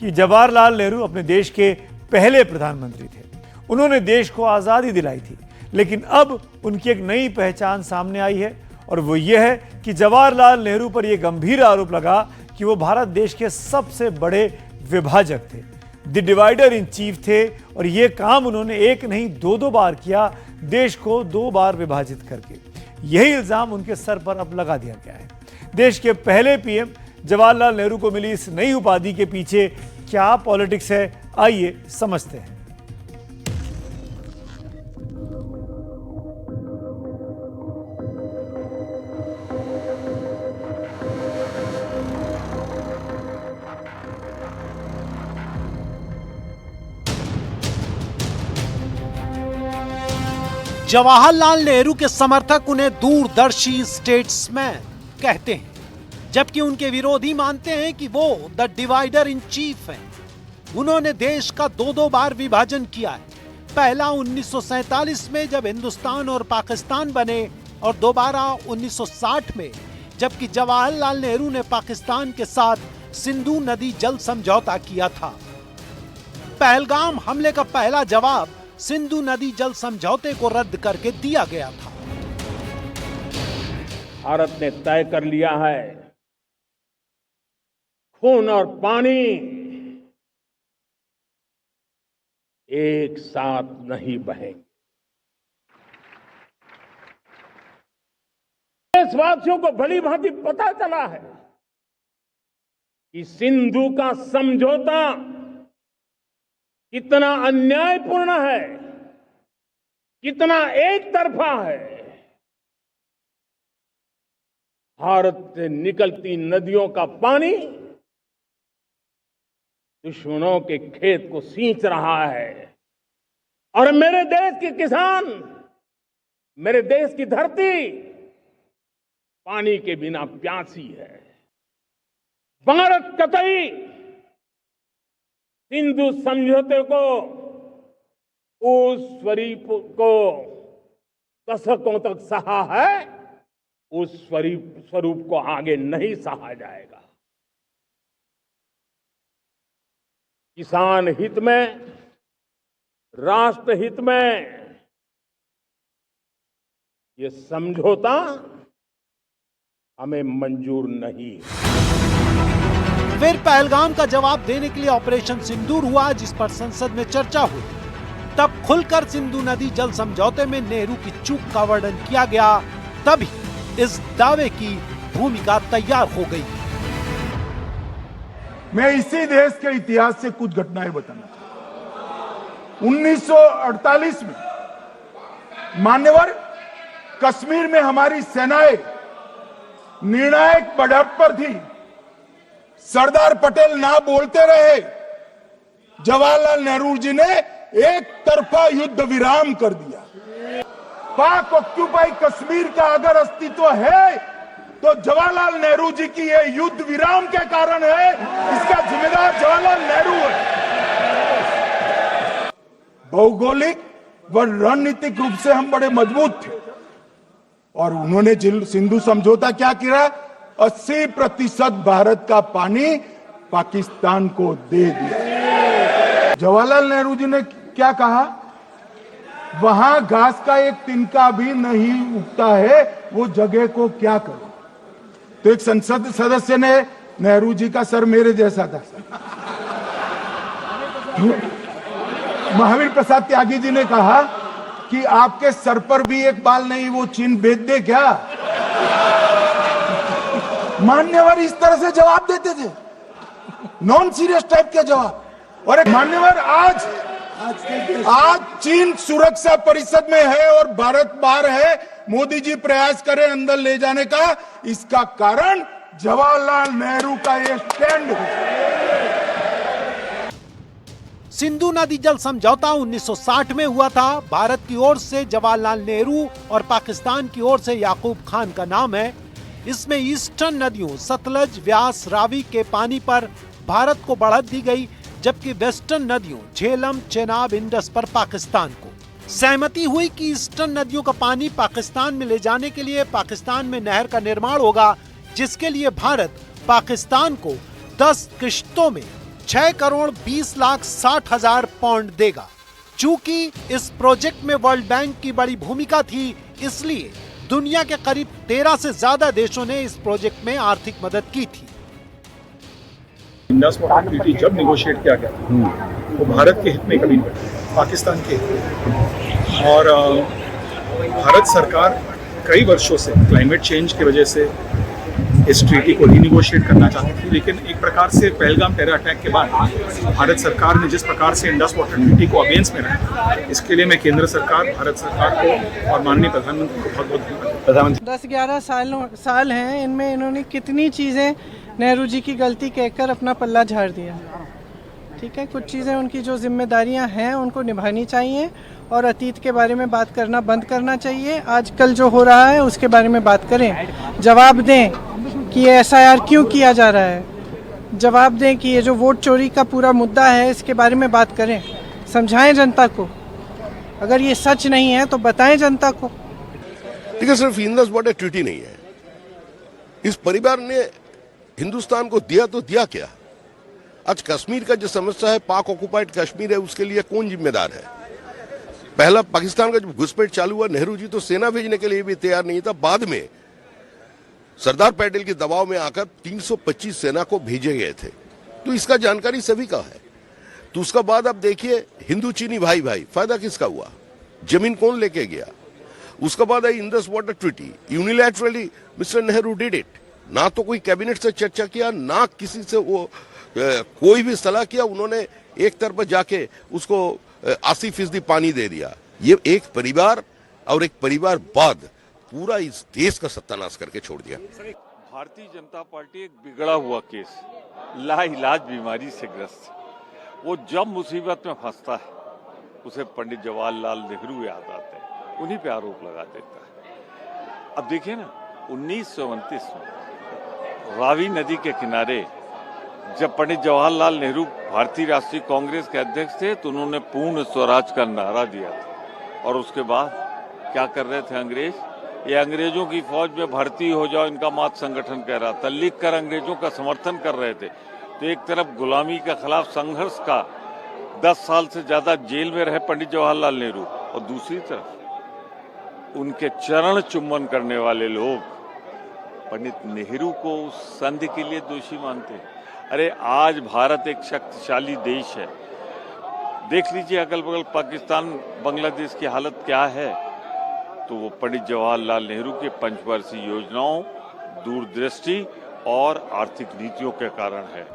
कि जवाहरलाल नेहरू अपने देश के पहले प्रधानमंत्री थे। उन्होंने देश को आज़ादी दिलाई थी, लेकिन अब उनकी एक नई पहचान सामने आई है और वो ये है कि जवाहरलाल नेहरू पर यह गंभीर आरोप लगा कि वो भारत देश के सबसे बड़े विभाजक थे, द डिवाइडर इन चीफ थे और ये काम उन्होंने एक नहीं दो बार किया, देश को 2 बार विभाजित करके। यही इल्जाम उनके सर पर अब लगा दिया गया है। देश के पहले पीएम जवाहरलाल नेहरू को मिली इस नई उपाधि के पीछे क्या पॉलिटिक्स है, आइए समझते हैं। जवाहरलाल नेहरू के समर्थक उन्हें दूरदर्शी स्टेट्समैन कहते हैं, जबकि उनके विरोधी मानते हैं कि वो द डिवाइडर इन चीफ हैं। उन्होंने देश का 2 बार विभाजन किया है, पहला 1947 में जब हिंदुस्तान और पाकिस्तान बने और दोबारा 1960 में जबकि जवाहरलाल नेहरू ने पाकिस्तान के साथ सिंधु नदी जल समझौता किया था। पहलगाम हमले का पहला जवाब सिंधु नदी जल समझौते को रद्द करके दिया गया था। भारत ने तय कर लिया है, खून और पानी एक साथ नहीं बहेंगे। देशवासियों को भली भांति पता चला है कि सिंधु का समझौता कितना अन्यायपूर्ण है, कितना एक तरफा है। भारत से निकलती नदियों का पानी दुश्मनों के खेत को सींच रहा है और मेरे देश के किसान, मेरे देश की धरती पानी के बिना प्यासी है। भारत कतई सिंधु समझौते को, उस स्वरूप को दशकों तक सहा है, उस स्वरूप को आगे नहीं सहा जाएगा। किसान हित में, राष्ट्र हित में ये समझौता हमें मंजूर नहीं है। फिर पहलगाम का जवाब देने के लिए ऑपरेशन सिंदूर हुआ, जिस पर संसद में चर्चा हुई। तब खुलकर सिंधु नदी जल समझौते में नेहरू की चूक का वर्णन किया गया। तभी इस दावे की भूमिका तैयार हो गई। मैं इसी देश के इतिहास से कुछ घटनाएं बताना चाहता हूं। 1948 में मान्यवर कश्मीर में हमारी सेनाएं निर्णायक बढ़त पर थी। सरदार पटेल ना बोलते रहे, जवाहरलाल नेहरू जी ने एक तरफा युद्ध विराम कर दिया। पाक ऑक्यूपाई कश्मीर का अगर अस्तित्व है तो जवाहरलाल नेहरू जी की ये युद्ध विराम के कारण है। इसका जिम्मेदार जवाहरलाल नेहरू है। भौगोलिक व रणनीतिक रूप से हम बड़े मजबूत थे और उन्होंने सिंधु समझौता क्या किया, 80% भारत का पानी पाकिस्तान को दे दिया। जवाहरलाल नेहरू जी ने क्या कहा, वहां घास का एक तिनका भी नहीं उगता है, वो जगह को क्या करो। तो एक संसद सदस्य ने, नेहरू जी का सर मेरे जैसा था, महावीर प्रसाद त्यागी जी ने कहा कि आपके सर पर भी एक बाल नहीं, वो चिन्ह बेच दे क्या। मान्यवर इस तरह से जवाब देते थे, नॉन सीरियस टाइप के जवाब। और एक मान्यवर आज चीन सुरक्षा परिषद में है और भारत बाहर है। मोदी जी प्रयास करें अंदर ले जाने का, इसका कारण जवाहरलाल नेहरू का ये स्टैंड है। सिंधु नदी जल समझौता 1960 में हुआ था। भारत की ओर से जवाहरलाल नेहरू और पाकिस्तान की ओर से याकूब खान का नाम है। इसमें ईस्टर्न नदियों सतलज, व्यास, रावी के पानी पर भारत को बढ़त दी गई, जबकि वेस्टर्न नदियों झेलम, चेनाब, इंडस पर पाकिस्तान को। सहमति हुई कि ईस्टर्न नदियों का पानी पाकिस्तान में ले जाने के लिए पाकिस्तान में नहर का निर्माण होगा, जिसके लिए भारत पाकिस्तान को 10 किश्तों में 6 करोड़ 20 लाख 60 हजार पाउंड देगा। चूंकि इस प्रोजेक्ट में वर्ल्ड बैंक की बड़ी भूमिका थी, इसलिए दुनिया के करीब 13 से ज्यादा देशों ने इस प्रोजेक्ट में आर्थिक मदद की थी। इंडस वाटर ट्रीटी जब निगोशिएट किया गया वो भारत के हित में कभी नहीं बना, पाकिस्तान के हित में। और भारत सरकार कई वर्षों से क्लाइमेट चेंज की वजह से इस ट्रीटी को रीनिगोशिएट करना चाहती थी, लेकिन एक प्रकार से पहलगाम टेरर अटैक के बाद भारत सरकार ने जिस प्रकार से इंडस वाटर ट्रीटी को अबेंस में रखा, इसके लिए मैं केंद्र सरकार, भारत सरकार को और माननीय प्रधानमंत्री को बहुत बहुत धन्यवाद। प्रधानमंत्री 10-11 साल हैं, इनमें इन्होंने कितनी चीज़ें नेहरू जी की गलती कहकर अपना पल्ला झाड़ दिया। ठीक है, कुछ चीज़ें उनकी जो जिम्मेदारियां हैं उनको निभानी चाहिए और अतीत के बारे में बात करना बंद करना चाहिए। आजकल जो हो रहा है उसके बारे में बात करें, जवाब दें कि ये SIR क्यों किया जा रहा है, जवाब दें कि ये जो वोट चोरी का पूरा मुद्दा है इसके बारे में बात करें, समझाएं जनता को। अगर ये सच नहीं है तो बताएं जनता को। देखिए, सिर्फ इंडस वाटर ट्रीटी नहीं है, इस परिवार ने हिंदुस्तान को दिया तो दिया क्या। आज कश्मीर का जो समस्या है, पाक ऑक्युपाइड कश्मीर है, उसके लिए कौन जिम्मेदार है। पहला पाकिस्तान का जब घुसपैठ चालू हुआ, नेहरू जी तो सेना भेजने के लिए भी तैयार नहीं था। बाद में सरदार पटेल के दबाव में आकर 325 सेना को भेजे गए थे, तो इसका जानकारी सभी का है। तो उसका बाद अब देखिए, हिंदू चीनी भाई भाई, फायदा किसका हुआ, जमीन कौन लेके गया। उसके बाद आई Indus water treaty, unilaterally mister Nehru did it. ना तो कोई कैबिनेट से चर्चा किया, ना किसी से वो कोई भी सलाह किया, उन्होंने एक तरफ जाके उसको 80% पानी दे दिया। ये एक परिवार और एक परिवार बाद पूरा इस देश का सत्यानाश करके छोड़ दिया। भारतीय जनता पार्टी एक बिगड़ा हुआ केस, लाइलाज बीमारी से ग्रस्त, वो जब मुसीबत में फंसता है उसे पंडित जवाहरलाल नेहरू याद आते हैं, उन्हीं पे आरोप लगा देता है। अब देखिए ना, 1929 में रावी नदी के किनारे जब पंडित जवाहरलाल नेहरू भारतीय राष्ट्रीय कांग्रेस के अध्यक्ष थे तो उन्होंने पूर्ण स्वराज का नारा दिया था। और उसके बाद क्या कर रहे थे अंग्रेज, ये अंग्रेजों की फौज में भर्ती हो जाओ, इनका मात संगठन कह रहा था, लिख कर अंग्रेजों का समर्थन कर रहे थे। तो एक तरफ गुलामी के खिलाफ संघर्ष का 10 साल से ज्यादा जेल में रहे पंडित जवाहरलाल नेहरू, और दूसरी तरफ उनके चरण चुम्बन करने वाले लोग पंडित नेहरू को उस संधि के लिए दोषी मानते हैं। अरे आज भारत एक शक्तिशाली देश है, देख लीजिए अगल बगल पाकिस्तान, बांग्लादेश की हालत क्या है। तो वो पंडित जवाहरलाल नेहरू के पंचवर्षीय योजनाओं, दूरदृष्टि और आर्थिक नीतियों के कारण है।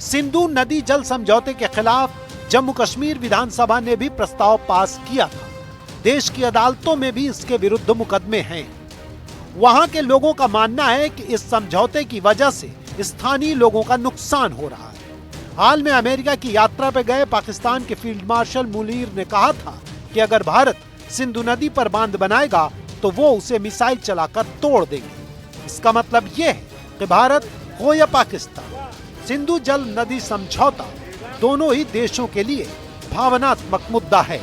सिंधु नदी जल समझौते के खिलाफ जम्मू कश्मीर विधानसभा ने भी प्रस्ताव पास किया था। देश की अदालतों में भी इसके विरुद्ध मुकदमे हैं। वहां के लोगों का मानना है कि इस समझौते की वजह से स्थानीय लोगों का नुकसान हो रहा है। हाल में अमेरिका की यात्रा पर गए पाकिस्तान के फील्ड मार्शल मुनीर ने कहा था कि अगर भारत सिंधु नदी पर बांध बनाएगा तो वो उसे मिसाइल चलाकर तोड़ देंगे। इसका मतलब ये है कि भारत हो या पाकिस्तान, सिंधु जल नदी समझौता दोनों ही देशों के लिए भावनात्मक मुद्दा है।